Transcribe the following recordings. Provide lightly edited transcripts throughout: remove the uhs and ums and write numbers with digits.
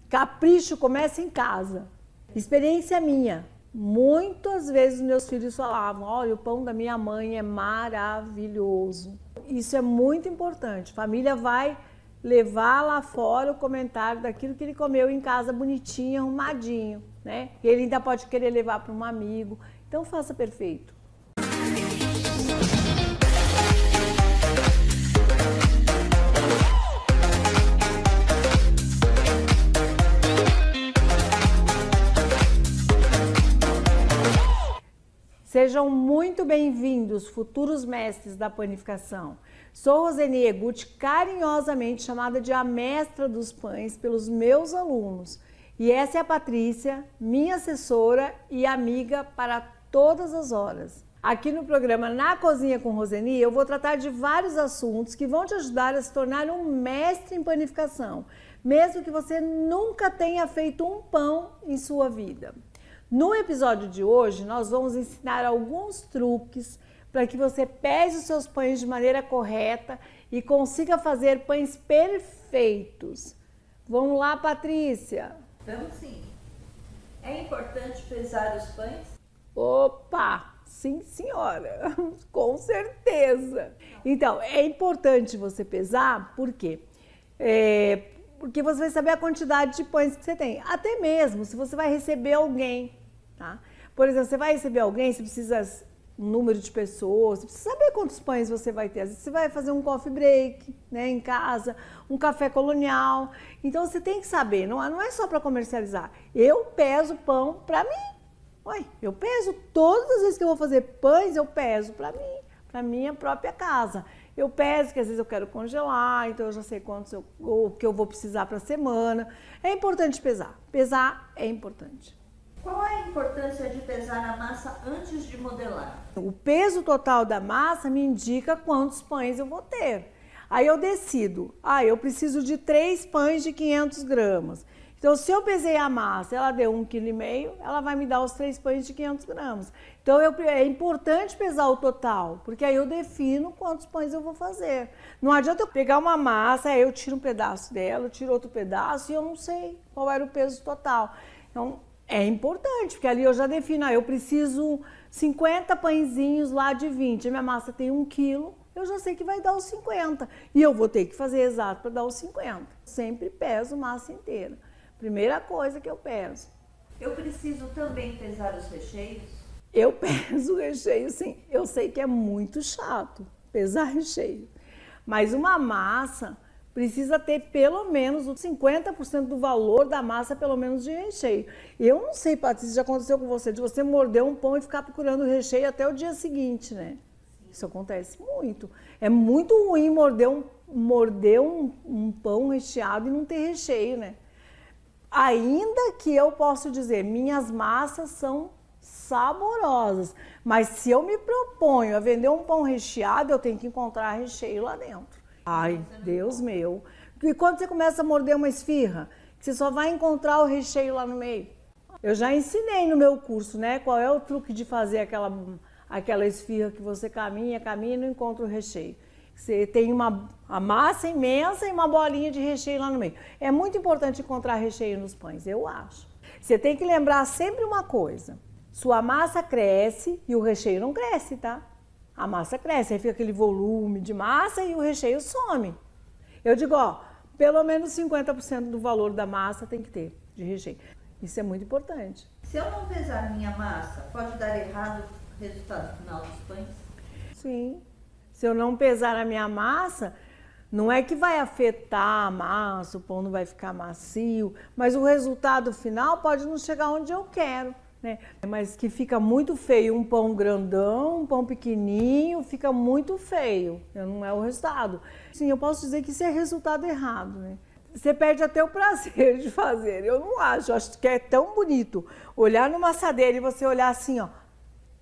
Capricho começa em casa. Experiência minha. Muitas vezes meus filhos falavam, olha, o pão da minha mãe é maravilhoso. Isso é muito importante. Família vai levar lá fora o comentário daquilo que ele comeu em casa bonitinho, arrumadinho, né? E ele ainda pode querer levar para um amigo. Então faça perfeito. Sejam muito bem-vindos, futuros mestres da panificação. Sou Roseni Egutti, carinhosamente chamada de a mestra dos pães pelos meus alunos. E essa é a Patrícia, minha assessora e amiga para todas as horas. Aqui no programa Na Cozinha com Roseni, eu vou tratar de vários assuntos que vão te ajudar a se tornar um mestre em panificação, mesmo que você nunca tenha feito um pão em sua vida. No episódio de hoje, nós vamos ensinar alguns truques para que você pese os seus pães de maneira correta e consiga fazer pães perfeitos. Vamos lá, Patrícia? Vamos sim. É importante pesar os pães? Opa! Sim, senhora! Com certeza! Então, é importante você pesar, por quê? Porque você vai saber a quantidade de pães que você tem. Até mesmo se você vai receber alguém, tá? Por exemplo, você vai receber alguém, você precisa um número de pessoas, você precisa saber quantos pães você vai ter. Às vezes você vai fazer um coffee break, né, em casa, um café colonial. Então você tem que saber, não é só para comercializar. Eu peso pão para mim. Eu peso todas as vezes que eu vou fazer pães, eu peso para mim, para minha própria casa. Eu peso, que às vezes eu quero congelar, então eu já sei o que eu vou precisar para a semana. É importante pesar. Pesar é importante. Qual é a importância de pesar a massa antes de modelar? O peso total da massa me indica quantos pães eu vou ter. Aí eu decido, eu preciso de 3 pães de 500 gramas. Então, se eu pesei a massa, ela deu 1,5 kg, ela vai me dar os 3 pães de 500 gramas. Então, é importante pesar o total, porque aí eu defino quantos pães eu vou fazer. Não adianta eu pegar uma massa, aí eu tiro um pedaço dela, eu tiro outro pedaço e eu não sei qual era o peso total. Então, é importante, porque ali eu já defino, eu preciso 50 pãezinhos lá de 20, a minha massa tem 1 quilo, eu já sei que vai dar os 50. E eu vou ter que fazer exato para dar os 50. Sempre peso massa inteira. Primeira coisa que eu peso. Eu preciso também pesar os recheios? Eu peso o recheio, sim. Eu sei que é muito chato pesar recheio. Mas uma massa precisa ter pelo menos os 50% do valor da massa, pelo menos de recheio. Eu não sei, Patrícia, já aconteceu com você, de você morder um pão e ficar procurando o recheio até o dia seguinte, né? Isso acontece muito. É muito ruim morder um pão recheado e não ter recheio, né? Ainda que eu posso dizer, minhas massas são saborosas, mas se eu me proponho a vender um pão recheado, eu tenho que encontrar recheio lá dentro. Ai, Deus meu. E quando você começa a morder uma esfirra, você só vai encontrar o recheio lá no meio. Eu já ensinei no meu curso, né, qual é o truque de fazer aquela esfirra que você caminha e não encontra o recheio. Você tem a massa imensa e uma bolinha de recheio lá no meio. É muito importante encontrar recheio nos pães, eu acho. Você tem que lembrar sempre uma coisa. Sua massa cresce e o recheio não cresce, tá? A massa cresce, aí fica aquele volume de massa e o recheio some. Eu digo, pelo menos 50% do valor da massa tem que ter de recheio. Isso é muito importante. Se eu não pesar minha massa, pode dar errado o resultado final dos pães? Sim. Se eu não pesar a minha massa, não é que vai afetar a massa, o pão não vai ficar macio, mas o resultado final pode não chegar onde eu quero, né? Mas que fica muito feio um pão grandão, um pão pequenininho, fica muito feio, não é o resultado. Sim, eu posso dizer que isso é resultado errado, né? Você perde até o prazer de fazer, eu não acho, eu acho que é tão bonito olhar numa assadeira e você olhar assim,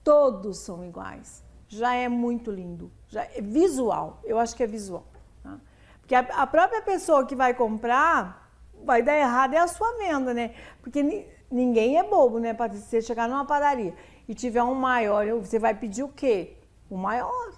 todos são iguais. Já é muito lindo, já é visual, eu acho que é visual. Tá? Porque a própria pessoa que vai comprar, vai dar errado é a sua venda, né? Porque ninguém é bobo, né, Patrícia? Você chegar numa padaria e tiver um maior, você vai pedir o quê? O maior,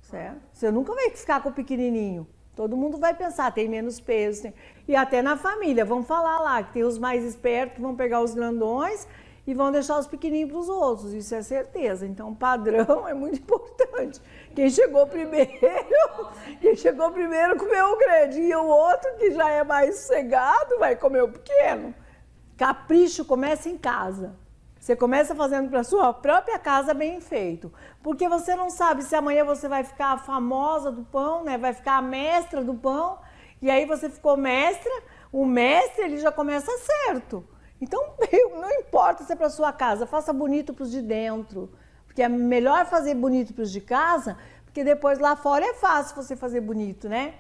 certo? Você nunca vai ficar com o pequenininho. Todo mundo vai pensar, tem menos peso. E até na família, vão falar lá que tem os mais espertos que vão pegar os grandões e vão deixar os pequenininhos para os outros, isso é certeza. Então, padrão é muito importante. Quem chegou primeiro comeu o grande, e o outro, que já é mais sossegado, vai comer o pequeno. Capricho começa em casa. Você começa fazendo para sua própria casa bem feito. Porque você não sabe se amanhã você vai ficar a famosa do pão, né? Vai ficar a mestra do pão, e aí você ficou mestra, o mestre ele já começa certo. Então, não importa se é para sua casa, faça bonito para os de dentro. Porque é melhor fazer bonito para os de casa, porque depois lá fora é fácil você fazer bonito, né?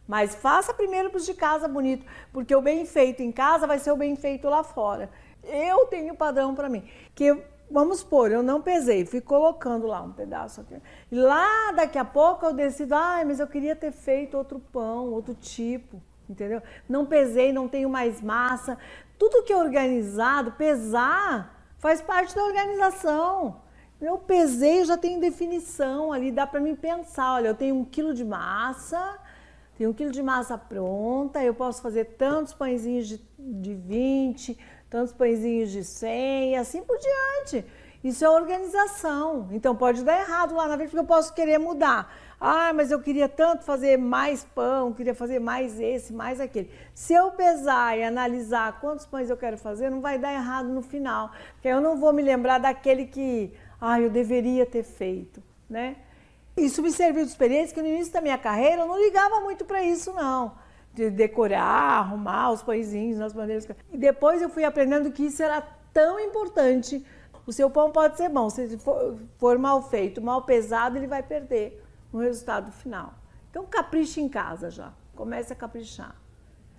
Mas faça primeiro para os de casa bonito, porque o bem feito em casa vai ser o bem feito lá fora. Eu tenho padrão para mim. Que, vamos supor, eu não pesei, fui colocando lá um pedaço aqui. E lá daqui a pouco eu decido, mas eu queria ter feito outro pão, outro tipo, entendeu? Não pesei, não tenho mais massa. Tudo que é organizado, pesar, faz parte da organização. Eu pesei, eu já tenho definição ali, dá para mim pensar, olha, eu tenho 1 quilo de massa, tenho 1 quilo de massa pronta, eu posso fazer tantos pãezinhos de 20, tantos pãezinhos de 100 e assim por diante. Isso é organização. Então pode dar errado lá na frente, porque eu posso querer mudar. Mas eu queria tanto fazer mais pão, queria fazer mais esse, mais aquele. Se eu pesar e analisar quantos pães eu quero fazer, não vai dar errado no final. Porque eu não vou me lembrar daquele que, eu deveria ter feito, né? Isso me serviu de experiência, que no início da minha carreira eu não ligava muito para isso, não. De decorar, arrumar os pãezinhos nas bandeiras. E depois eu fui aprendendo que isso era tão importante. O seu pão pode ser bom, se for mal feito, mal pesado, ele vai perder no resultado final. Então capriche em casa já, comece a caprichar.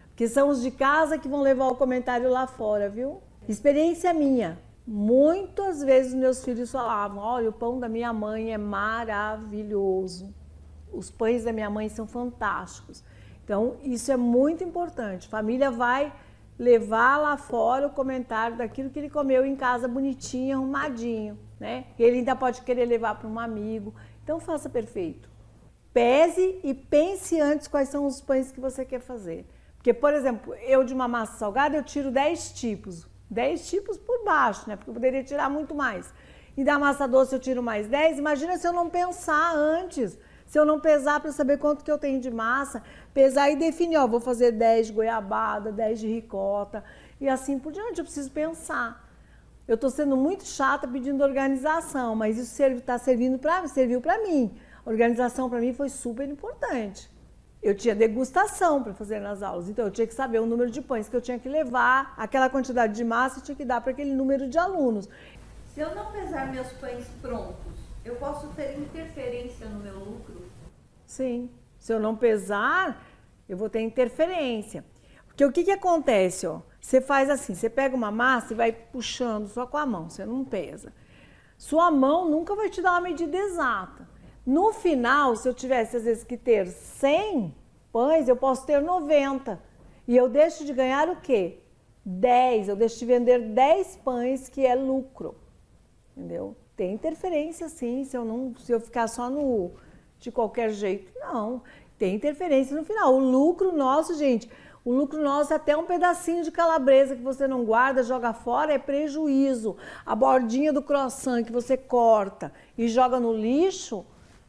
Porque são os de casa que vão levar o comentário lá fora, viu? Experiência minha. Muitas vezes meus filhos falavam, olha, o pão da minha mãe é maravilhoso. Os pães da minha mãe são fantásticos. Então, isso é muito importante. A família vai levar lá fora o comentário daquilo que ele comeu em casa bonitinho, arrumadinho, né? Ele ainda pode querer levar para um amigo. Então, faça perfeito. Pese e pense antes quais são os pães que você quer fazer. Porque, por exemplo, eu de uma massa salgada, eu tiro 10 tipos. 10 tipos por baixo, né? Porque eu poderia tirar muito mais. E da massa doce eu tiro mais 10. Imagina se eu não pensar antes. Se eu não pesar para saber quanto que eu tenho de massa, pesar e definir, vou fazer 10 de goiabada, 10 de ricota e assim por diante, eu preciso pensar. Eu estou sendo muito chata pedindo organização, mas isso serviu para mim. A organização para mim foi super importante. Eu tinha degustação para fazer nas aulas, então eu tinha que saber o número de pães que eu tinha que levar, aquela quantidade de massa eu tinha que dar para aquele número de alunos. Se eu não pesar meus pães prontos, eu posso ter interferência no meu lucro? Sim. Se eu não pesar, eu vou ter interferência. Porque o que acontece? Você faz assim, você pega uma massa e vai puxando só com a mão, você não pesa. Sua mão nunca vai te dar uma medida exata. No final, se eu tivesse às vezes que ter 100 pães, eu posso ter 90. E eu deixo de ganhar o quê? 10. Eu deixo de vender 10 pães, que é lucro. Entendeu? Tem interferência sim, se eu ficar só no de qualquer jeito. Não, tem interferência no final. O lucro nosso, gente, o lucro nosso é até um pedacinho de calabresa que você não guarda, joga fora, é prejuízo. A bordinha do croissant que você corta e joga no lixo,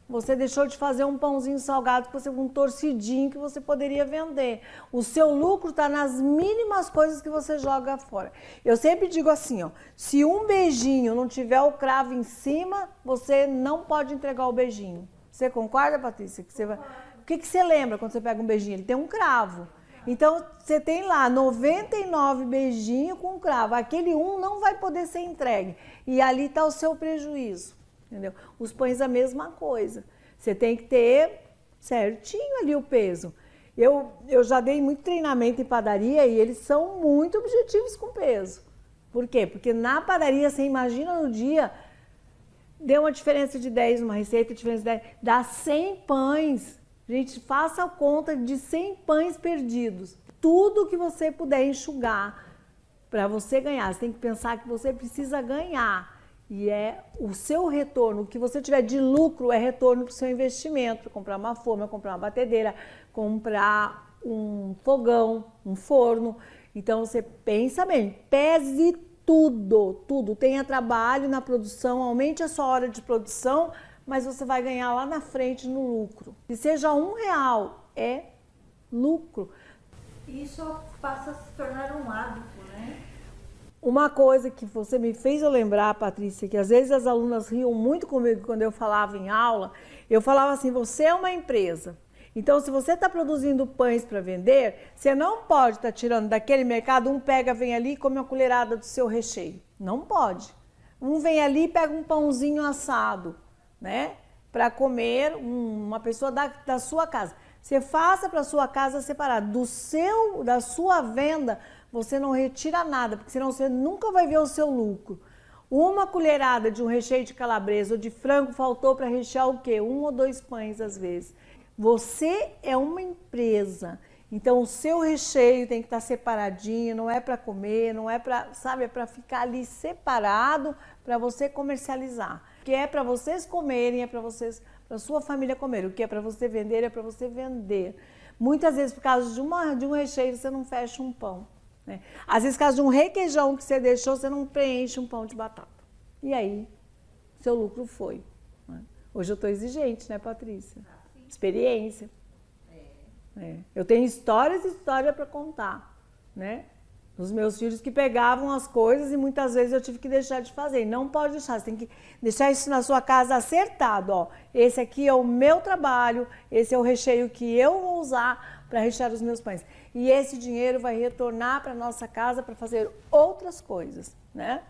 você deixou de fazer um pãozinho salgado, um torcidinho que você poderia vender. O seu lucro está nas mínimas coisas que você joga fora. Eu sempre digo assim, se um beijinho não tiver o cravo em cima, você não pode entregar o beijinho. Você concorda, Patrícia? O que você lembra quando você pega um beijinho? Ele tem um cravo. Então, você tem lá 99 beijinhos com cravo. Aquele um não vai poder ser entregue. E ali está o seu prejuízo. Entendeu? Os pães a mesma coisa. Você tem que ter certinho ali o peso. Eu já dei muito treinamento em padaria e eles são muito objetivos com peso. Por quê? Porque na padaria, você imagina no dia, deu uma diferença de 10 numa receita, diferença de 10, dá 100 pães. Gente, faça a conta de 100 pães perdidos. Tudo que você puder enxugar para você ganhar. Você tem que pensar que você precisa ganhar. E é o seu retorno, o que você tiver de lucro é retorno para o seu investimento, para comprar uma forma, comprar uma batedeira, comprar um fogão, um forno. Então você pensa bem, pese tudo. Tenha trabalho na produção, aumente a sua hora de produção, mas você vai ganhar lá na frente no lucro. Se seja R$1, é lucro. Isso passa a se tornar um hábito, né? Uma coisa que você me fez eu lembrar, Patrícia, que às vezes as alunas riam muito comigo quando eu falava em aula, eu falava assim, você é uma empresa. Então, se você está produzindo pães para vender, você não pode estar tirando daquele mercado, um pega, vem ali e come uma colherada do seu recheio. Não pode. Um vem ali e pega um pãozinho assado, né? Para comer uma pessoa da sua casa. Você faça para a sua casa separado. Da sua venda, você não retira nada, porque senão você nunca vai ver o seu lucro. Uma colherada de um recheio de calabresa ou de frango faltou para rechear o quê? 1 ou 2 pães às vezes. Você é uma empresa, então o seu recheio tem que estar separadinho, não é para comer, não é para, sabe, é para ficar ali separado para você comercializar. O que é para vocês comerem, é para vocês, para sua família comer. O que é para você vender, é para você vender. Muitas vezes, por causa de um recheio, você não fecha um pão, né? Às vezes, por causa de um requeijão que você deixou, você não preenche um pão de batata. E aí, seu lucro foi, né? Hoje eu estou exigente, né, Patrícia? Experiência. Eu tenho histórias e história para contar, né? Os meus filhos que pegavam as coisas e muitas vezes eu tive que deixar de fazer. Não pode deixar, você tem que deixar isso na sua casa acertado, ó. Esse aqui é o meu trabalho, esse é o recheio que eu vou usar para rechear os meus pães. E esse dinheiro vai retornar para nossa casa para fazer outras coisas, né?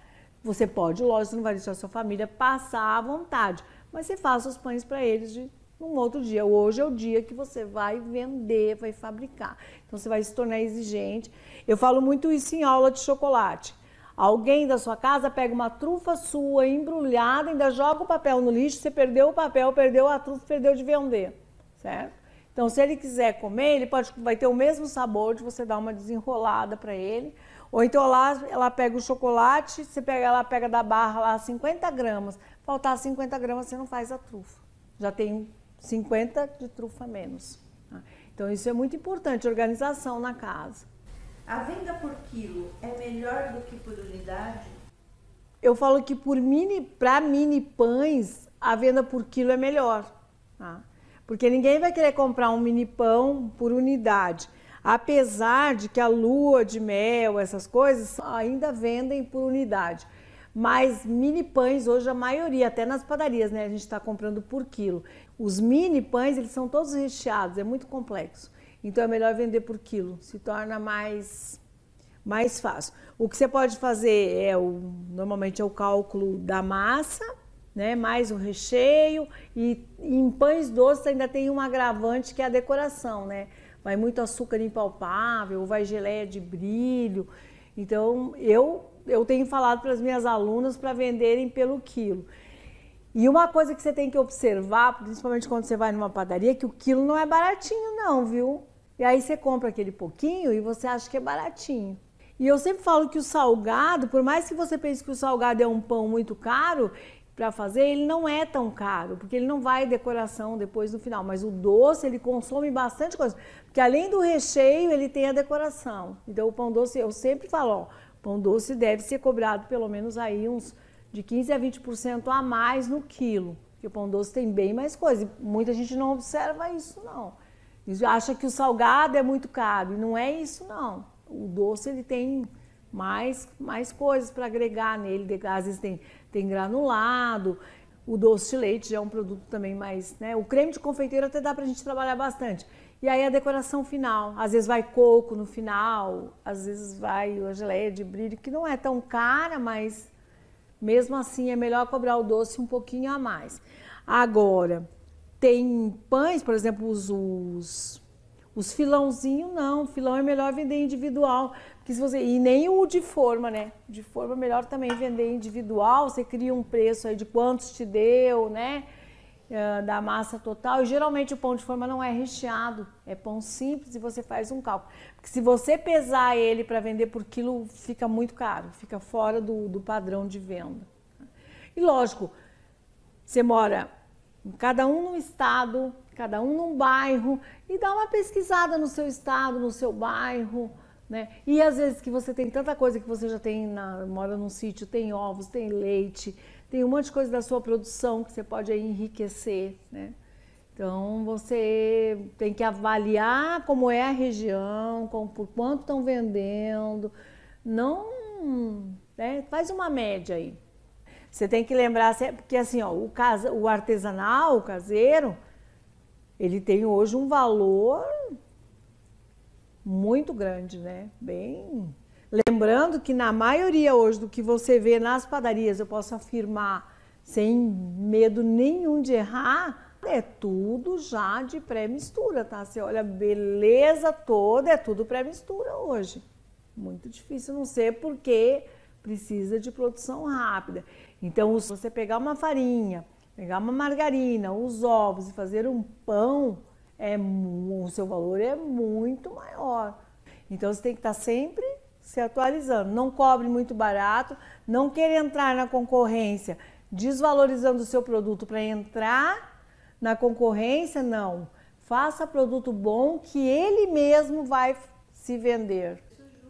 Você pode, lógico, não vai deixar a sua família passar à vontade, mas você faça os pães para eles num outro dia. Hoje é o dia que você vai vender, vai fabricar. Então você vai se tornar exigente. Eu falo muito isso em aula de chocolate. Alguém da sua casa pega uma trufa sua embrulhada, ainda joga o papel no lixo, você perdeu o papel, perdeu a trufa, perdeu de vender, certo? Então se ele quiser comer, vai ter o mesmo sabor de você dar uma desenrolada para ele. Ou então lá ela pega o chocolate, ela pega da barra lá 50 gramas. Faltar 50 gramas, você não faz a trufa. Já tem 50 de trufa menos. Então isso é muito importante, organização na casa. A venda por quilo é melhor do que por unidade? Eu falo que para mini pães, a venda por quilo é melhor. Tá? Porque ninguém vai querer comprar um mini pão por unidade. Apesar de que a lua de mel, essas coisas, ainda vendem por unidade. Mas mini pães, hoje a maioria, até nas padarias, né, a gente está comprando por quilo. Os mini pães, eles são todos recheados, é muito complexo. Então é melhor vender por quilo, se torna mais fácil. O que você pode fazer normalmente é o cálculo da massa, né, mais o recheio, e em pães doces ainda tem um agravante que é a decoração, né? Vai muito açúcar impalpável, vai geleia de brilho. Então eu tenho falado para as minhas alunas para venderem pelo quilo. E uma coisa que você tem que observar, principalmente quando você vai numa padaria, é que o quilo não é baratinho não, viu? E aí você compra aquele pouquinho e você acha que é baratinho. E eu sempre falo que o salgado, por mais que você pense que o salgado é um pão muito caro para fazer, ele não é tão caro, porque ele não vai decoração depois no final. Mas o doce, ele consome bastante coisa, porque além do recheio, ele tem a decoração. Então o pão doce, eu sempre falo, ó, pão doce deve ser cobrado pelo menos aí uns de 15% a 20% a mais no quilo, porque o pão doce tem bem mais coisa. E muita gente não observa isso, não. Acha que o salgado é muito caro, e não é isso, não. O doce, ele tem mais coisas para agregar nele. Às vezes tem granulado, o doce de leite já é um produto também mais, né? O creme de confeiteiro até dá para a gente trabalhar bastante. E aí a decoração final, às vezes vai coco no final, às vezes vai a geleia de brilho, que não é tão cara, mas mesmo assim é melhor cobrar o doce um pouquinho a mais. Agora, tem pães, por exemplo, os filãozinhos, não, filão é melhor vender individual, porque e nem o de forma, né? De forma é melhor também vender individual, você cria um preço aí de quantos te deu, né? Da massa total, e geralmente o pão de forma não é recheado, é pão simples e você faz um cálculo. Porque se você pesar ele para vender por quilo, fica muito caro, fica fora do padrão de venda. E lógico, você mora Cada um num estado, cada um num bairro, e dá uma pesquisada no seu estado, no seu bairro, né? E às vezes que você tem tanta coisa que você já tem, mora num sítio, tem ovos, tem leite, tem um monte de coisa da sua produção que você pode aí enriquecer, né? Então você tem que avaliar como é a região, por quanto estão vendendo, não, né? Faz uma média aí. Você tem que lembrar, porque assim, ó, o artesanal, o caseiro, ele tem hoje um valor muito grande, né? Bem. Lembrando que na maioria hoje do que você vê nas padarias, eu posso afirmar sem medo nenhum de errar, é tudo já de pré-mistura, tá? Você olha a beleza toda, é tudo pré-mistura hoje. Muito difícil não ser porque precisa de produção rápida. Então, se você pegar uma farinha, pegar uma margarina, os ovos e fazer um pão, o seu valor é muito maior. Então, você tem que estar sempre se atualizando. Não cobre muito barato, não querer entrar na concorrência desvalorizando o seu produto para entrar na concorrência, não. Faça produto bom que ele mesmo vai se vender.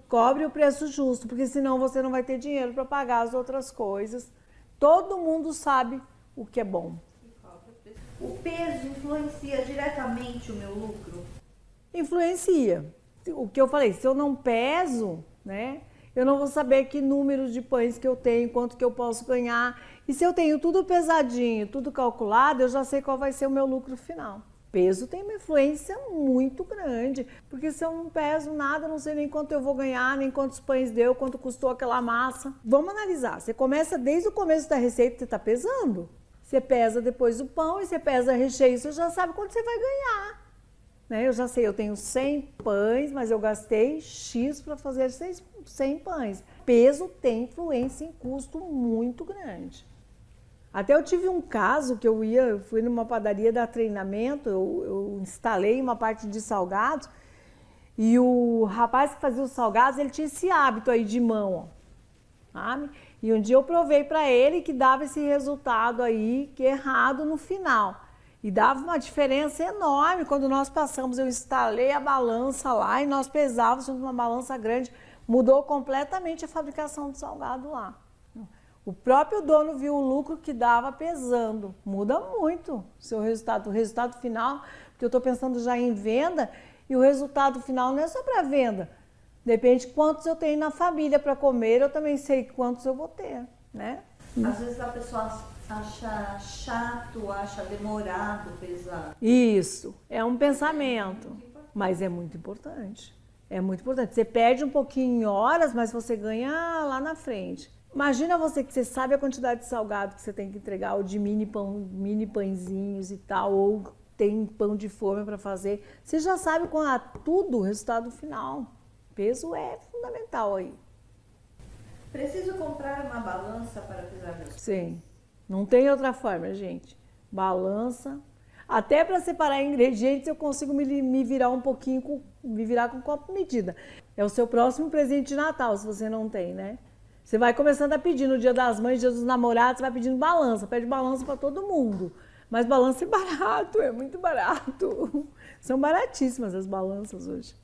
Cobre o preço justo, porque senão você não vai ter dinheiro para pagar as outras coisas. Todo mundo sabe o que é bom. O peso influencia diretamente o meu lucro? Influencia. O que eu falei, se eu não peso, né, eu não vou saber que número de pães que eu tenho, quanto que eu posso ganhar. E se eu tenho tudo pesadinho, tudo calculado, eu já sei qual vai ser o meu lucro final. Peso tem uma influência muito grande, porque se eu não peso nada, não sei nem quanto eu vou ganhar, nem quantos pães deu, quanto custou aquela massa. Vamos analisar, você começa desde o começo da receita, você está pesando. Você pesa depois o pão e você pesa recheio, você já sabe quanto você vai ganhar. Né? Eu já sei, eu tenho 100 pães, mas eu gastei X para fazer 100 pães. Peso tem influência em custo muito grande. Até eu tive um caso que eu fui numa padaria dar treinamento, eu instalei uma parte de salgados e o rapaz que fazia os salgados, ele tinha esse hábito aí de mão, ó, sabe? E um dia eu provei para ele que dava esse resultado aí, que é errado no final. E dava uma diferença enorme. Quando nós passamos, eu instalei a balança lá e nós pesávamos uma balança grande, mudou completamente a fabricação do salgado lá. O próprio dono viu o lucro que dava pesando. Muda muito o seu resultado. O resultado final, porque eu estou pensando já em venda, e o resultado final não é só para venda. Depende de quantos eu tenho na família para comer, eu também sei quantos eu vou ter, né? Às vezes a pessoa acha chato, acha demorado pesar. Isso, é um pensamento, mas é muito importante. É muito importante. Você perde um pouquinho em horas, mas você ganha lá na frente. Imagina você que você sabe a quantidade de salgado que você tem que entregar, ou de mini pãezinhos e tal, ou tem pão de forma para fazer. Você já sabe tudo o resultado final. Peso é fundamental aí. Preciso comprar uma balança para pesar meus pães? Sim, não tem outra forma, gente. Balança. Até para separar ingredientes eu consigo me virar um pouquinho, me virar com copo medida. É o seu próximo presente de Natal, se você não tem, né? Você vai começando a pedir no Dia das Mães, Dia dos Namorados, você vai pedindo balança, pede balança para todo mundo. Mas balança é barato, é muito barato. São baratíssimas as balanças hoje.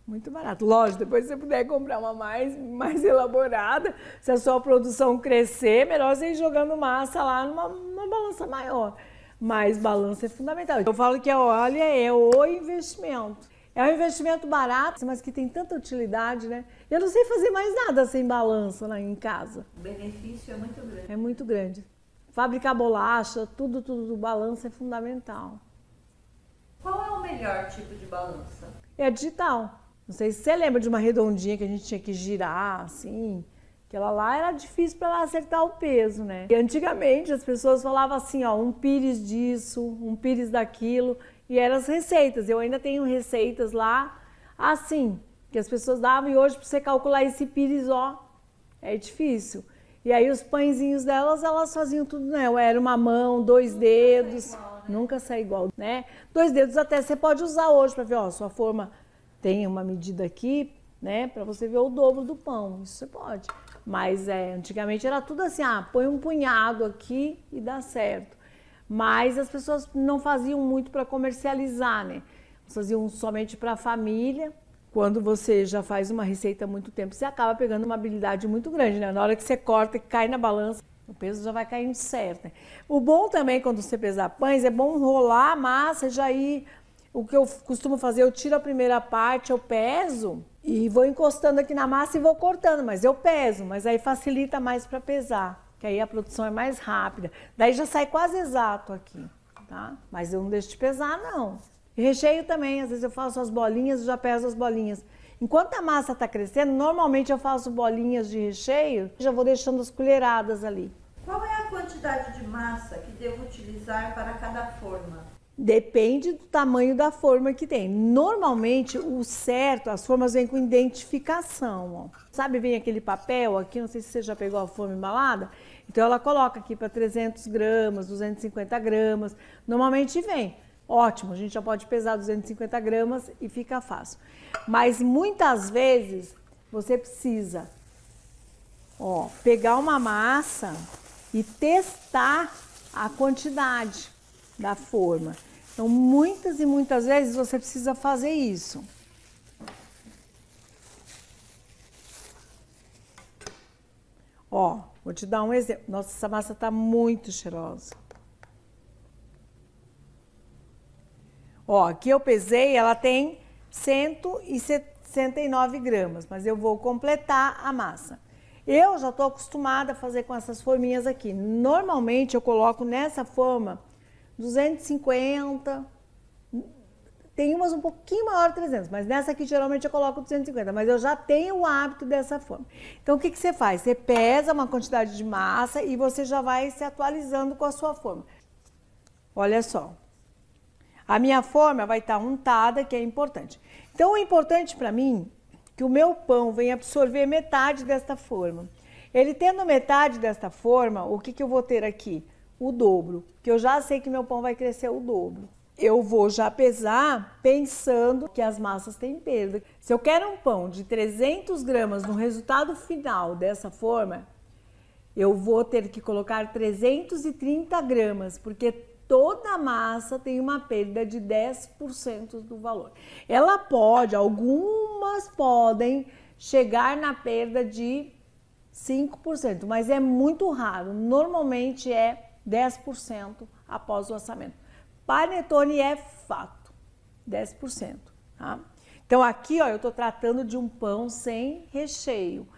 Muito barato. Lógico, depois se você puder comprar uma mais elaborada, se a sua produção crescer, melhor você ir jogando massa lá numa balança maior. Mas balança é fundamental. Eu falo que a Olha é o investimento. É um investimento barato, mas que tem tanta utilidade, né? Eu não sei fazer mais nada sem balança lá em casa. O benefício é muito grande. É muito grande. Fabricar bolacha, tudo do balança é fundamental. Qual é o melhor tipo de balança? É a digital. Não sei se você lembra de uma redondinha que a gente tinha que girar, assim. Aquela lá era difícil para ela acertar o peso, né? E antigamente as pessoas falavam assim, ó, um pires disso, um pires daquilo. E eram as receitas. Eu ainda tenho receitas lá, assim, que as pessoas davam. E hoje, para você calcular esse pires, ó, é difícil. E aí os pãezinhos delas, elas faziam tudo, né? Era uma mão, 2 dedos. Nunca sai igual, né? 2 dedos até você pode usar hoje para ver, ó, sua forma tem uma medida aqui, né? Para você ver o dobro do pão. Isso você pode. Mas antigamente era tudo assim, põe um punhado aqui e dá certo. Mas as pessoas não faziam muito para comercializar, né? Faziam somente para a família. Quando você já faz uma receita há muito tempo, você acaba pegando uma habilidade muito grande, né? Na hora que você corta e cai na balança, o peso já vai caindo certo, né? O bom também, quando você pesar pães, é bom rolar a massa, já ir... O que eu costumo fazer, eu tiro a primeira parte, eu peso e vou encostando aqui na massa e vou cortando, mas eu peso, mas aí facilita mais para pesar, que aí a produção é mais rápida. Daí já sai quase exato aqui, tá? Mas eu não deixo de pesar, não. E recheio também, às vezes eu faço as bolinhas e já peso as bolinhas. Enquanto a massa está crescendo, normalmente eu faço bolinhas de recheio, já vou deixando as colheradas ali. Qual é a quantidade de massa que devo utilizar para cada forma? Depende do tamanho da forma que tem. Normalmente, o certo, as formas vêm com identificação. Ó. Sabe, vem aquele papel aqui, não sei se você já pegou a forma embalada. Então, ela coloca aqui para 300 gramas, 250 gramas. Normalmente vem. Ótimo, a gente já pode pesar 250 gramas e fica fácil. Mas, muitas vezes, você precisa pegar uma massa e testar a quantidade da forma. Então, muitas e muitas vezes você precisa fazer isso. Ó, vou te dar um exemplo. Nossa, essa massa tá muito cheirosa. Ó, aqui eu pesei, ela tem 169 gramas, mas eu vou completar a massa. Eu já estou acostumada a fazer com essas forminhas aqui. Normalmente eu coloco nessa forma 250, tem umas um pouquinho maior, 300, mas nessa aqui geralmente eu coloco 250, mas eu já tenho o hábito dessa forma. Então o que você faz? Você pesa uma quantidade de massa e você já vai se atualizando com a sua forma. Olha só, a minha forma vai estar untada, que é importante. Então o importante para mim é que o meu pão venha absorver metade desta forma. Ele tendo metade desta forma, o que eu vou ter aqui? O dobro, que eu já sei que meu pão vai crescer o dobro. Eu vou já pesar pensando que as massas têm perda. Se eu quero um pão de 300 gramas no resultado final dessa forma, eu vou ter que colocar 330 gramas, porque toda a massa tem uma perda de 10% do valor. Ela pode, algumas podem chegar na perda de 5%, mas é muito raro. Normalmente é 10% após o assamento. Panetone é fato, 10%. Tá? Então aqui, ó, eu estou tratando de um pão sem recheio.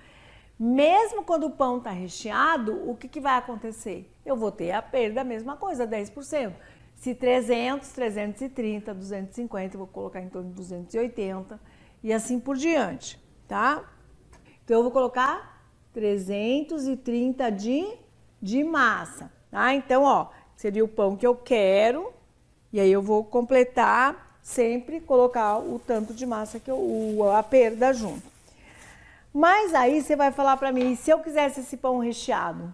Mesmo quando o pão está recheado, o que vai acontecer? Eu vou ter a perda, a mesma coisa, 10%. Se 300, 330, 250, eu vou colocar em torno de 280 e assim por diante, tá? Então eu vou colocar 330 de massa. Tá? Então, ó, seria o pão que eu quero, e aí eu vou completar, sempre colocar o tanto de massa que a perda junto. Mas aí você vai falar para mim, se eu quisesse esse pão recheado,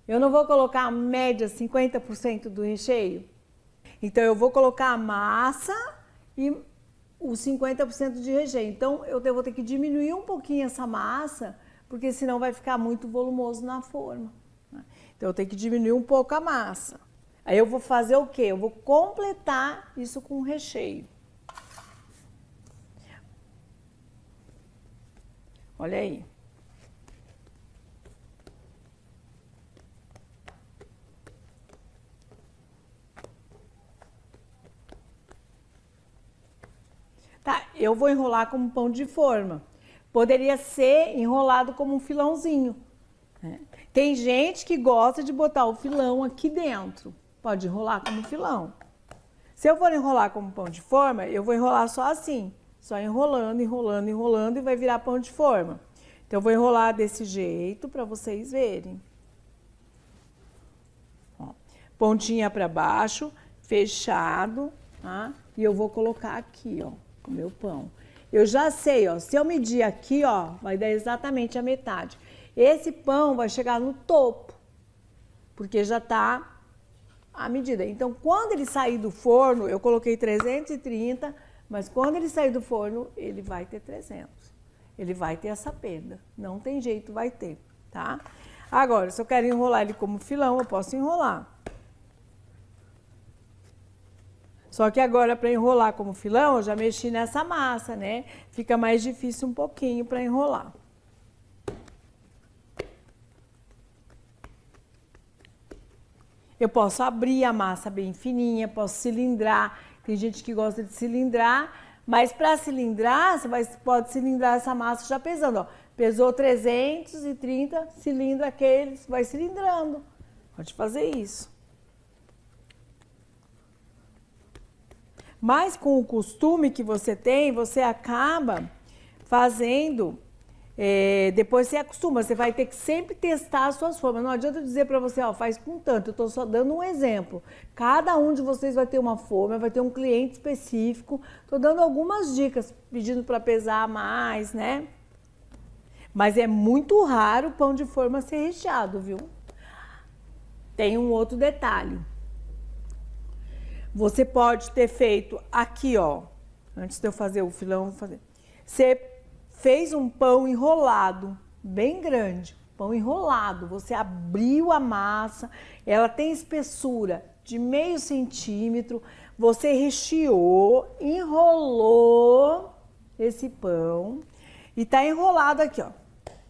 eu não vou colocar a média 50% do recheio? Então eu vou colocar a massa e os 50% de recheio. Então eu vou ter que diminuir um pouquinho essa massa, porque senão vai ficar muito volumoso na forma. Então eu tenho que diminuir um pouco a massa. Aí eu vou fazer o quê? Eu vou completar isso com recheio. Olha aí. Tá, eu vou enrolar como pão de forma. Poderia ser enrolado como um filãozinho. Né? Tem gente que gosta de botar o filão aqui dentro. Pode enrolar como filão. Se eu for enrolar como pão de forma, eu vou enrolar só assim. Só enrolando, enrolando, enrolando e vai virar pão de forma. Então eu vou enrolar desse jeito para vocês verem. Ó, pontinha para baixo, fechado, tá? E eu vou colocar aqui, ó, o meu pão. Eu já sei, ó, se eu medir aqui, ó, vai dar exatamente a metade. Esse pão vai chegar no topo, porque já tá a medida. Então, quando ele sair do forno, eu coloquei 330, mas quando ele sair do forno, ele vai ter 300. Ele vai ter essa perda. Não tem jeito, vai ter, tá? Agora, se eu quero enrolar ele como filão, eu posso enrolar. Só que agora, para enrolar como filão, eu já mexi nessa massa, né? Fica mais difícil um pouquinho para enrolar. Eu posso abrir a massa bem fininha, posso cilindrar. Tem gente que gosta de cilindrar, mas para cilindrar, pode cilindrar essa massa já pesando, ó. Pesou 330, cilindra aqueles, vai cilindrando. Pode fazer isso. Mas com o costume que você tem, você acaba fazendo, depois você acostuma, você vai ter que sempre testar as suas formas. Não adianta eu dizer para você, ó, faz com tanto, eu estou só dando um exemplo. Cada um de vocês vai ter uma forma, vai ter um cliente específico. Estou dando algumas dicas, pedindo para pesar mais, né? Mas é muito raro o pão de forma ser recheado, viu? Tem um outro detalhe. Você pode ter feito aqui, ó, antes de eu fazer o filão, vou fazer. Você fez um pão enrolado, bem grande, pão enrolado. Você abriu a massa, ela tem espessura de meio centímetro. Você recheou, enrolou esse pão e tá enrolado aqui, ó.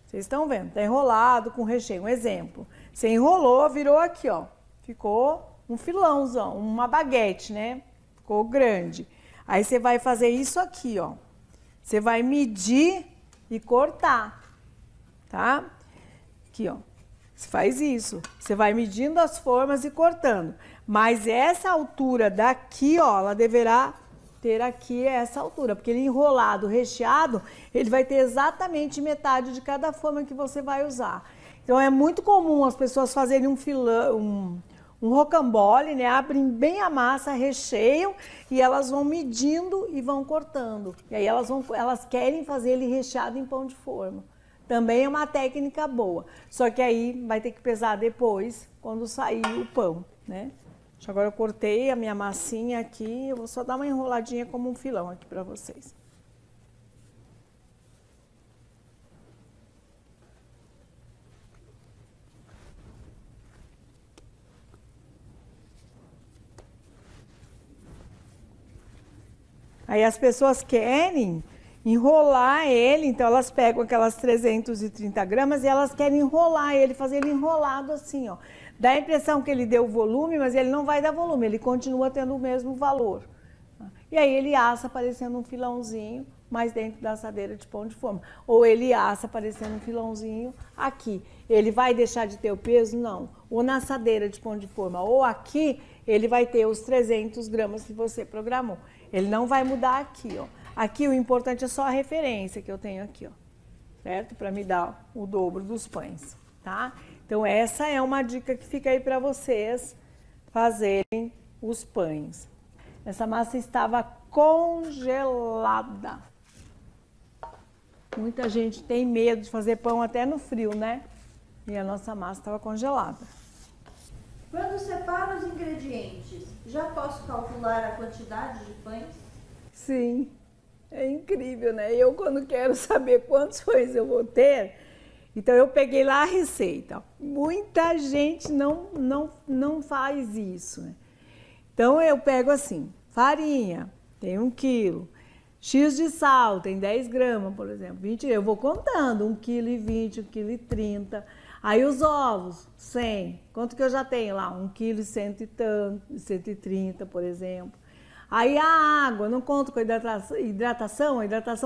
Vocês estão vendo? Tá enrolado com recheio. Um exemplo. Você enrolou, virou aqui, ó. Ficou um filãozão, uma baguete, né? Ficou grande. Aí você vai fazer isso aqui, ó. Você vai medir e cortar, tá? Aqui, ó. Você faz isso. Você vai medindo as formas e cortando. Mas essa altura daqui, ó, ela deverá ter aqui essa altura, porque ele enrolado, recheado, ele vai ter exatamente metade de cada forma que você vai usar. Então é muito comum as pessoas fazerem um filão, um rocambole, né? Abrem bem a massa, recheiam e elas vão medindo e vão cortando. E aí elas querem fazer ele recheado em pão de forma. Também é uma técnica boa. Só que aí vai ter que pesar depois, quando sair o pão, né? Agora eu cortei a minha massinha aqui, eu vou só dar uma enroladinha como um filão aqui para vocês. Aí as pessoas querem enrolar ele, então elas pegam aquelas 330 gramas e elas querem enrolar ele, fazer ele enrolado assim, ó. Dá a impressão que ele deu volume, mas ele não vai dar volume, ele continua tendo o mesmo valor. E aí ele assa parecendo um filãozinho, mas dentro da assadeira de pão de forma. Ou ele assa parecendo um filãozinho aqui. Ele vai deixar de ter o peso? Não. Ou na assadeira de pão de forma, ou aqui, ele vai ter os 300 gramas que você programou. Ele não vai mudar aqui, ó. Aqui o importante é só a referência que eu tenho aqui, ó. Certo? Para me dar o dobro dos pães, tá? Então essa é uma dica que fica aí para vocês fazerem os pães. Essa massa estava congelada. Muita gente tem medo de fazer pão até no frio, né? E a nossa massa estava congelada. Quando separo os ingredientes, já posso calcular a quantidade de pães? Sim, é incrível, né? Eu, quando quero saber quantos pães eu vou ter, então eu peguei lá a receita. Muita gente não faz isso, né? Então eu pego assim, farinha, tem 1 quilo, X de sal, tem 10 gramas, por exemplo, 20, eu vou contando, 1,20 kg, 1,30 kg. Aí os ovos, 100, quanto que eu já tenho lá? 1,100 kg e tanto, 130, por exemplo. Aí a água, não conto com a hidratação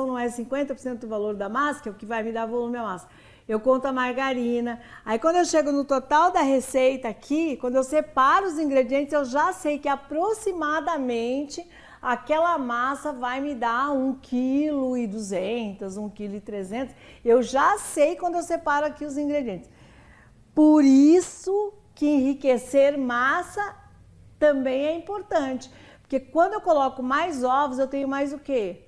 não é 50% do valor da massa, que é o que vai me dar volume à massa. Eu conto a margarina. Aí quando eu chego no total da receita aqui, quando eu separo os ingredientes, eu já sei que aproximadamente aquela massa vai me dar 1,2 kg, 1,3 kg. Eu já sei quando eu separo aqui os ingredientes. Por isso que enriquecer massa também é importante. Porque quando eu coloco mais ovos, eu tenho mais o quê?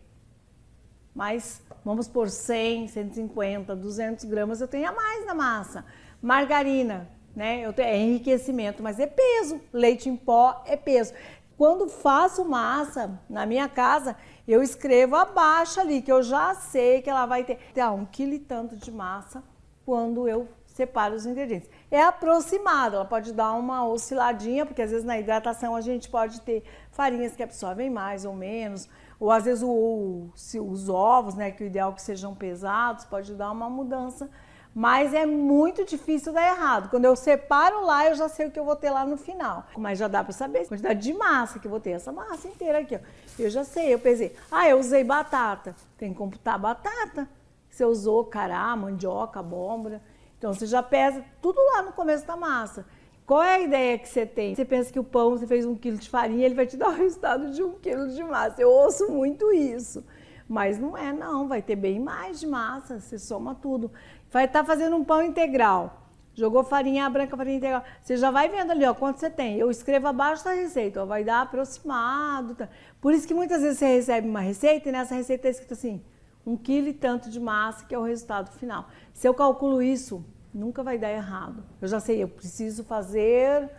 Mais, vamos por 100, 150, 200 gramas, eu tenho a mais na massa. Margarina, né? É enriquecimento, mas é peso. Leite em pó é peso. Quando faço massa na minha casa, eu escrevo abaixo ali, que eu já sei que ela vai ter 1 quilo e tanto de massa quando eu separa os ingredientes. É aproximado, ela pode dar uma osciladinha, porque às vezes na hidratação a gente pode ter farinhas que absorvem mais ou menos, ou às vezes os ovos, né, que o ideal é que sejam pesados, pode dar uma mudança, mas é muito difícil dar errado. Quando eu separo lá, eu já sei o que eu vou ter lá no final. Mas já dá para saber a quantidade de massa que eu vou ter, essa massa inteira aqui, ó. Eu já sei, eu pesei. Ah, eu usei batata, tem que computar a batata. Você usou cará, mandioca, abóbora. Então você já pesa tudo lá no começo da massa. Qual é a ideia que você tem? Você pensa que o pão, você fez 1 quilo de farinha, ele vai te dar o resultado de 1 quilo de massa. Eu ouço muito isso. Mas não é não, vai ter bem mais de massa, você soma tudo. Vai estar fazendo um pão integral, jogou farinha branca, farinha integral, você já vai vendo ali, ó, quanto você tem. Eu escrevo abaixo da receita, ó, vai dar aproximado. Tá? Por isso que muitas vezes você recebe uma receita e nessa receita está escrito assim, 1 quilo e tanto de massa, que é o resultado final. Se eu calculo isso, nunca vai dar errado. Eu já sei, eu preciso fazer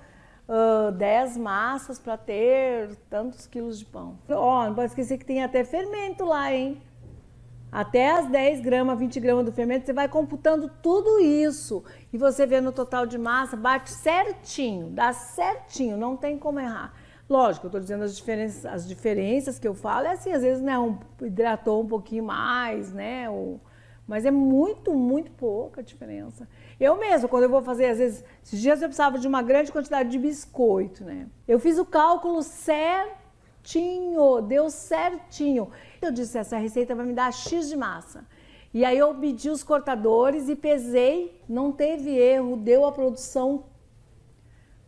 10 massas para ter tantos quilos de pão. Ó, não pode esquecer que tem até fermento lá, hein? Até as 10 gramas, 20 gramas do fermento, você vai computando tudo isso. E você vê no total de massa, bate certinho, dá certinho, não tem como errar. Lógico, eu estou dizendo as diferenças que eu falo, é assim, às vezes, né, hidratou um pouquinho mais, né, mas é muito, muito pouca a diferença. Eu mesma, quando eu vou fazer, às vezes, esses dias eu precisava de uma grande quantidade de biscoito, né? Eu fiz o cálculo certinho, deu certinho. Eu disse, essa receita vai me dar X de massa. E aí eu medi os cortadores e pesei, não teve erro, deu a produção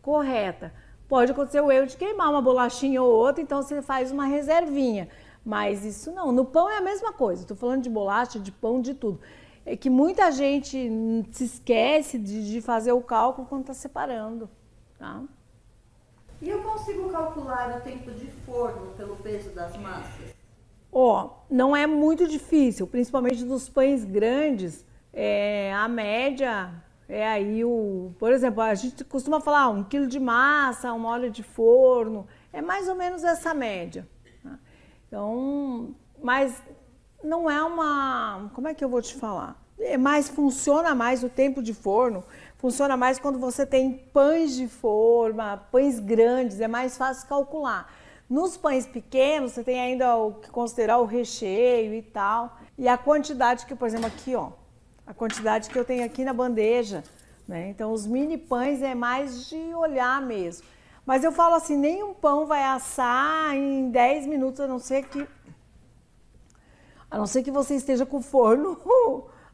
correta. Pode acontecer o erro de queimar uma bolachinha ou outra, então você faz uma reservinha. Mas isso não, no pão é a mesma coisa, estou falando de bolacha, de pão, de tudo. É que muita gente se esquece de fazer o cálculo quando está separando, tá? E eu consigo calcular o tempo de forno pelo peso das massas? Ó, não é muito difícil, principalmente dos pães grandes, a média é aí por exemplo, a gente costuma falar 1 quilo de massa, 1 hora de forno, é mais ou menos essa média. Tá? Então, mas não é como é que eu vou te falar? Funciona mais o tempo de forno, funciona mais quando você tem pães de forma, pães grandes, é mais fácil calcular. Nos pães pequenos, você tem ainda o que considerar o recheio e tal. E a quantidade que, por exemplo, aqui, ó, a quantidade que eu tenho aqui na bandeja, né? Então, os mini pães é mais de olhar mesmo. Mas eu falo assim, nenhum pão vai assar em 10 minutos, a não ser que você esteja com o forno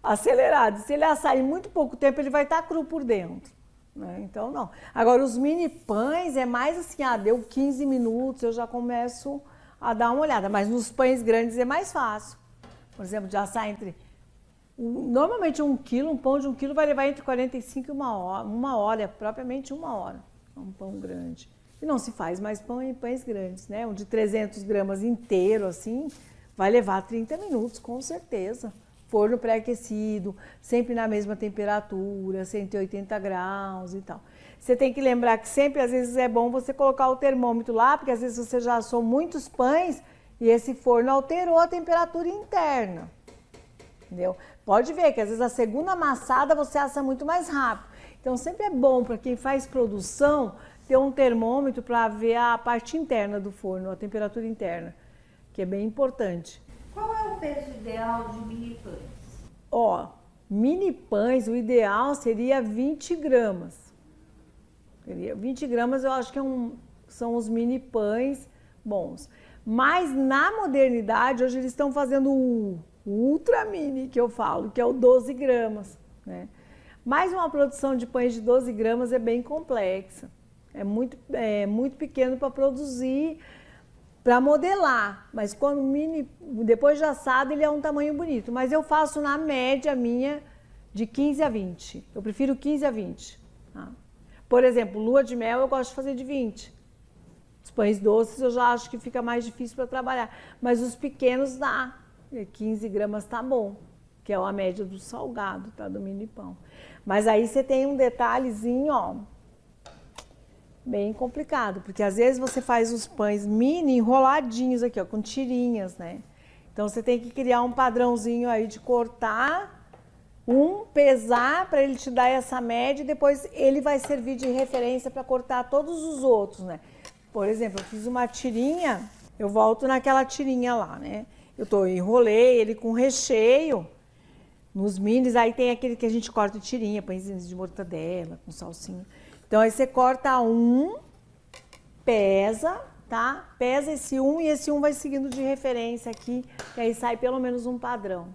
acelerado. Se ele assar em muito pouco tempo, ele vai estar cru por dentro. Né? Então, não. Agora, os mini pães é mais assim, deu 15 minutos, eu já começo a dar uma olhada. Mas nos pães grandes é mais fácil. Por exemplo, de assar normalmente um pão de 1 quilo vai levar entre 45 e 1 hora, propriamente 1 hora. Um pão grande. E não se faz mais pão em pães grandes, né? Um de 300 gramas inteiro, assim, vai levar 30 minutos, com certeza. Forno pré-aquecido, sempre na mesma temperatura, 180 graus e tal. Você tem que lembrar que sempre, às vezes, é bom você colocar o termômetro lá, porque às vezes você já assou muitos pães e esse forno alterou a temperatura interna. Entendeu? Pode ver que às vezes a segunda amassada você assa muito mais rápido. Então sempre é bom para quem faz produção ter um termômetro para ver a parte interna do forno, a temperatura interna, que é bem importante. Qual é o peso ideal de mini pães? Ó, mini pães, o ideal seria 20 gramas. 20 gramas eu acho que são os mini pães bons. Mas na modernidade, hoje eles estão fazendo o ultra mini, que eu falo, que é o 12 gramas, né? Mas uma produção de pães de 12 gramas é bem complexa. É muito pequeno para produzir, para modelar. Mas quando depois de assado, ele é um tamanho bonito. Mas eu faço na média minha de 15 a 20. Eu prefiro 15 a 20. Tá? Por exemplo, lua de mel eu gosto de fazer de 20. Os pães doces eu já acho que fica mais difícil para trabalhar. Mas os pequenos dá. 15 gramas tá bom, que é a média do salgado, tá? Do mini pão. Mas aí você tem um detalhezinho, ó, bem complicado, porque às vezes você faz os pães mini enroladinhos aqui, ó, com tirinhas, né? Então você tem que criar um padrãozinho aí de cortar pesar para ele te dar essa média e depois ele vai servir de referência para cortar todos os outros, né? Por exemplo, eu fiz uma tirinha, eu volto naquela tirinha lá, né? Enrolei ele com recheio, nos minis, aí tem aquele que a gente corta tirinha, pãezinhos de mortadela, com salsinha. Então aí você corta pesa, tá? Pesa esse e esse vai seguindo de referência aqui, que aí sai pelo menos um padrão.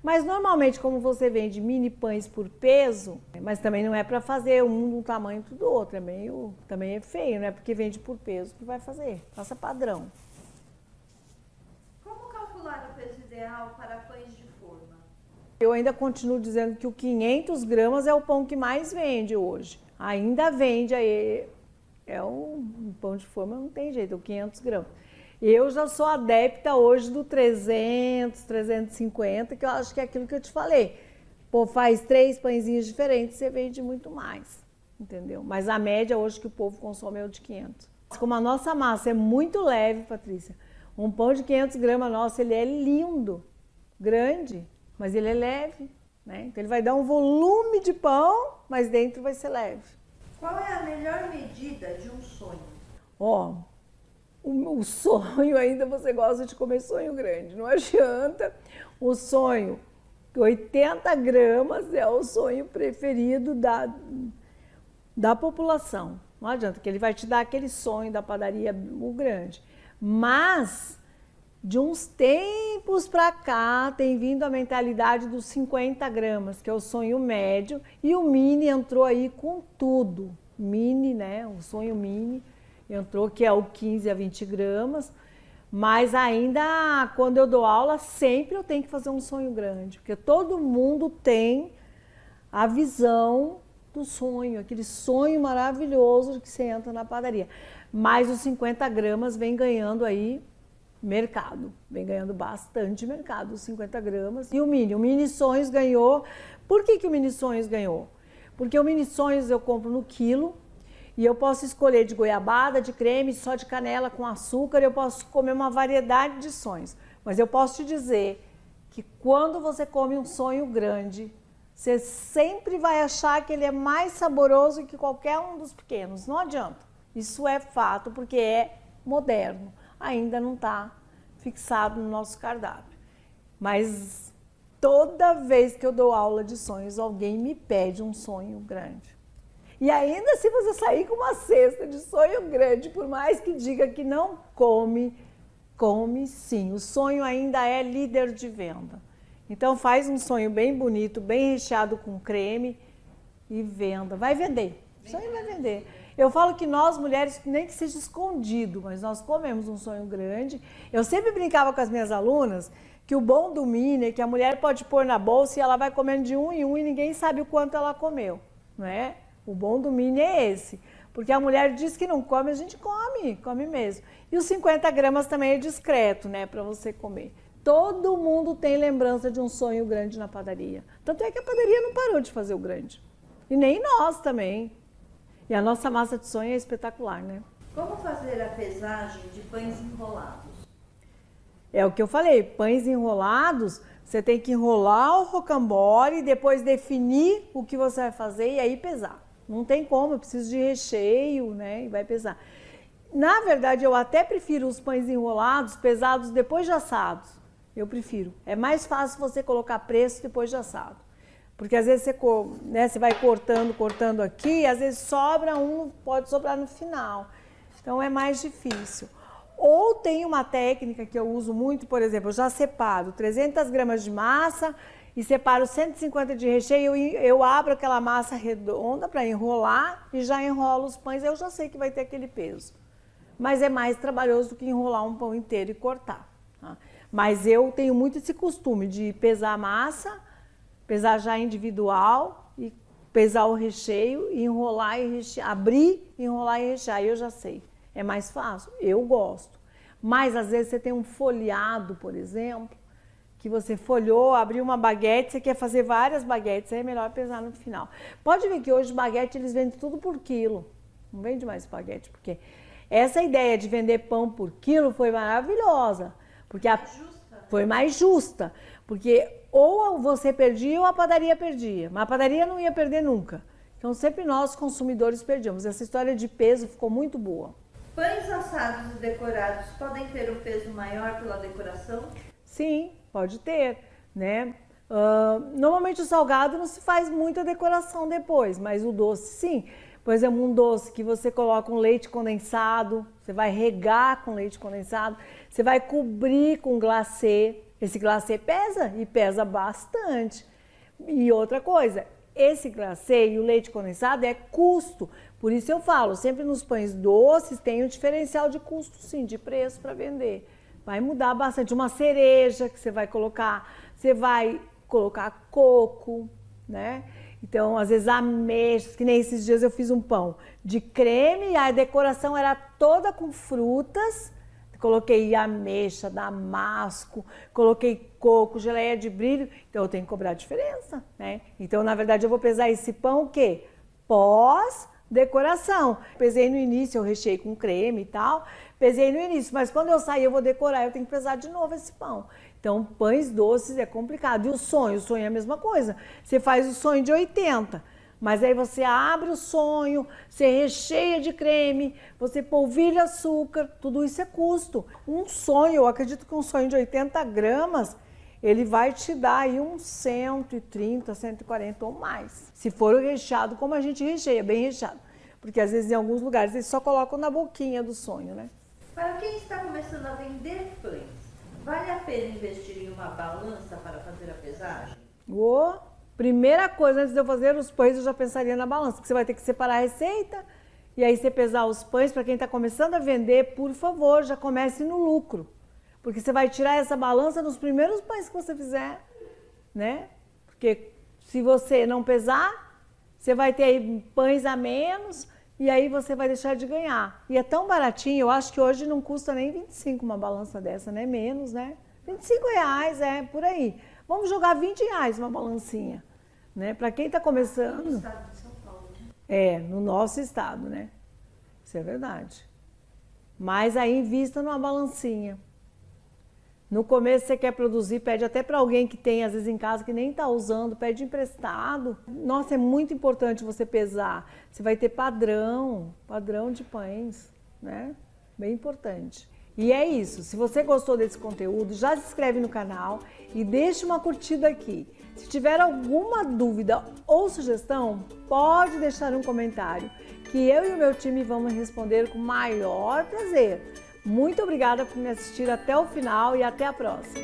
Mas normalmente, como você vende mini pães por peso, mas também não é para fazer um do tamanho do outro, também é feio, né? Porque vende por peso, que vai fazer? Faça padrão. Como calcular o peso ideal para pães de forma? Eu ainda continuo dizendo que o 500 gramas é o pão que mais vende hoje. Ainda vende aí, um pão de forma, não tem jeito, é o 500 gramas. Eu já sou adepta hoje do 300, 350, que eu acho que é aquilo que eu te falei. Pô, faz 3 pãezinhos diferentes, você vende muito mais, entendeu? Mas a média hoje que o povo consome é o de 500. Como a nossa massa é muito leve, Patrícia, um pão de 500 gramas, nossa, ele é lindo, grande, mas ele é leve, né? Então ele vai dar um volume de pão, mas dentro vai ser leve. Qual é a melhor medida de um sonho? O sonho ainda você gosta de comer sonho grande, não adianta. O sonho, 80 gramas é o sonho preferido da população. Não adianta, que ele vai te dar aquele sonho da padaria, o grande. Mas, de uns tempos para cá, tem vindo a mentalidade dos 50 gramas, que é o sonho médio, e o mini entrou aí com tudo. Mini, né? O sonho mini entrou, que é o 15 a 20 gramas, mas ainda quando eu dou aula, sempre eu tenho que fazer um sonho grande, porque todo mundo tem a visão do sonho, aquele sonho maravilhoso que você entra na padaria. Mas os 50 gramas vem ganhando aí mercado, vem ganhando bastante mercado, os 50 gramas. E o Mini Sonhos ganhou. Por que o Mini Sonhos ganhou? Porque o Mini Sonhos eu compro no quilo, e eu posso escolher de goiabada, de creme, só de canela, com açúcar, eu posso comer uma variedade de sonhos. Mas eu posso te dizer que quando você come um sonho grande, você sempre vai achar que ele é mais saboroso que qualquer um dos pequenos. Não adianta. Isso é fato, porque é moderno. Ainda não está fixado no nosso cardápio. Mas toda vez que eu dou aula de sonhos, alguém me pede um sonho grande. E ainda se você sair com uma cesta de sonho grande, por mais que diga que não come, come sim. O sonho ainda é líder de venda. Então faz um sonho bem bonito, bem recheado com creme e venda. Vai vender. O sonho vai vender. Eu falo que nós mulheres, nem que seja escondido, mas nós comemos um sonho grande. Eu sempre brincava com as minhas alunas que o bom do mini é que a mulher pode pôr na bolsa e ela vai comendo de um em um e ninguém sabe o quanto ela comeu, não é? O bom do mini é esse, porque a mulher diz que não come, a gente come mesmo. E os 50 gramas também é discreto, né, para você comer. Todo mundo tem lembrança de um sonho grande na padaria. Tanto é que a padaria não parou de fazer o grande. E nem nós também. E a nossa massa de sonho é espetacular, né? Como fazer a pesagem de pães enrolados? É o que eu falei, pães enrolados, você tem que enrolar o rocambole e depois definir o que você vai fazer e aí pesar. Não tem como, eu preciso de recheio, né? E vai pesar. Na verdade, eu até prefiro os pães enrolados, pesados depois de assados. Eu prefiro. É mais fácil você colocar preço depois de assado. Porque às vezes você vai cortando aqui, e às vezes sobra pode sobrar no final. Então é mais difícil. Ou tem uma técnica que eu uso muito, por exemplo, eu já separo 300 gramas de massa e separo 150 de recheio, eu abro aquela massa redonda para enrolar e já enrolo os pães, eu já sei que vai ter aquele peso. Mas é mais trabalhoso do que enrolar um pão inteiro e cortar. Tá? Mas eu tenho muito esse costume de pesar a massa, pesar já individual e pesar o recheio, e enrolar e rechear, abrir, enrolar e rechear, eu já sei. É mais fácil, eu gosto. Mas às vezes você tem um folhado, por exemplo, que você folhou, abriu uma baguete, você quer fazer várias baguetes, aí é melhor pesar no final. Pode ver que hoje baguete eles vendem tudo por quilo, não vende mais baguete, porque essa ideia de vender pão por quilo foi maravilhosa, porque foi mais justa, porque ou você perdia ou a padaria perdia, mas a padaria não ia perder nunca. Então sempre nós, consumidores, perdíamos. Essa história de peso ficou muito boa. Pães assados e decorados podem ter um peso maior pela decoração? Sim, pode ter, né? Normalmente o salgado não se faz muita decoração depois, mas o doce sim. Por exemplo, um doce que você coloca um leite condensado, você vai regar com leite condensado, você vai cobrir com glacê. Esse glacê pesa e pesa bastante. E outra coisa, esse glacê e o leite condensado é custo. Por isso eu falo, sempre nos pães doces tem um diferencial de custo sim, de preço para vender. Vai mudar bastante. Uma cereja que você vai colocar coco, né? Então, às vezes ameixas, que nem esses dias eu fiz um pão de creme e a decoração era toda com frutas. Coloquei ameixa, damasco, coloquei coco, geleia de brilho, então eu tenho que cobrar a diferença, né? Então, na verdade, eu vou pesar esse pão o quê? Pós-decoração. Pesei no início, eu recheei com creme e tal, pesei no início, mas quando eu sair eu vou decorar, eu tenho que pesar de novo esse pão. Então, pães doces é complicado. E o sonho é a mesma coisa. Você faz o sonho de 80, mas aí você abre o sonho, você recheia de creme, você polvilha açúcar, tudo isso é custo. Um sonho, eu acredito que um sonho de 80 gramas, ele vai te dar aí uns 130, 140 ou mais. Se for recheado como a gente recheia, bem recheado. Porque às vezes em alguns lugares eles só colocam na boquinha do sonho, né? Para quem está começando a vender pães, vale a pena investir em uma balança para fazer a pesagem? Primeira coisa, antes de eu fazer os pães, eu já pensaria na balança, porque você vai ter que separar a receita e aí você pesar os pães. Para quem está começando a vender, por favor, já comece no lucro, porque você vai tirar essa balança nos primeiros pães que você fizer, né? Porque se você não pesar, você vai ter aí pães a menos e aí você vai deixar de ganhar. E é tão baratinho, eu acho que hoje não custa nem 25 uma balança dessa, né? Menos, né? R$25, por aí. Vamos jogar R$20 uma balancinha, né? Para quem está começando. No estado de São Paulo, né? No nosso estado, né? Isso é verdade. Mas aí invista numa balancinha. No começo você quer produzir, pede até para alguém que tem, às vezes em casa, que nem está usando, pede emprestado. Nossa, é muito importante você pesar. Você vai ter padrão de pães, né? Bem importante. E é isso, se você gostou desse conteúdo, já se inscreve no canal e deixa uma curtida aqui. Se tiver alguma dúvida ou sugestão, pode deixar um comentário, que eu e o meu time vamos responder com o maior prazer. Muito obrigada por me assistir até o final e até a próxima.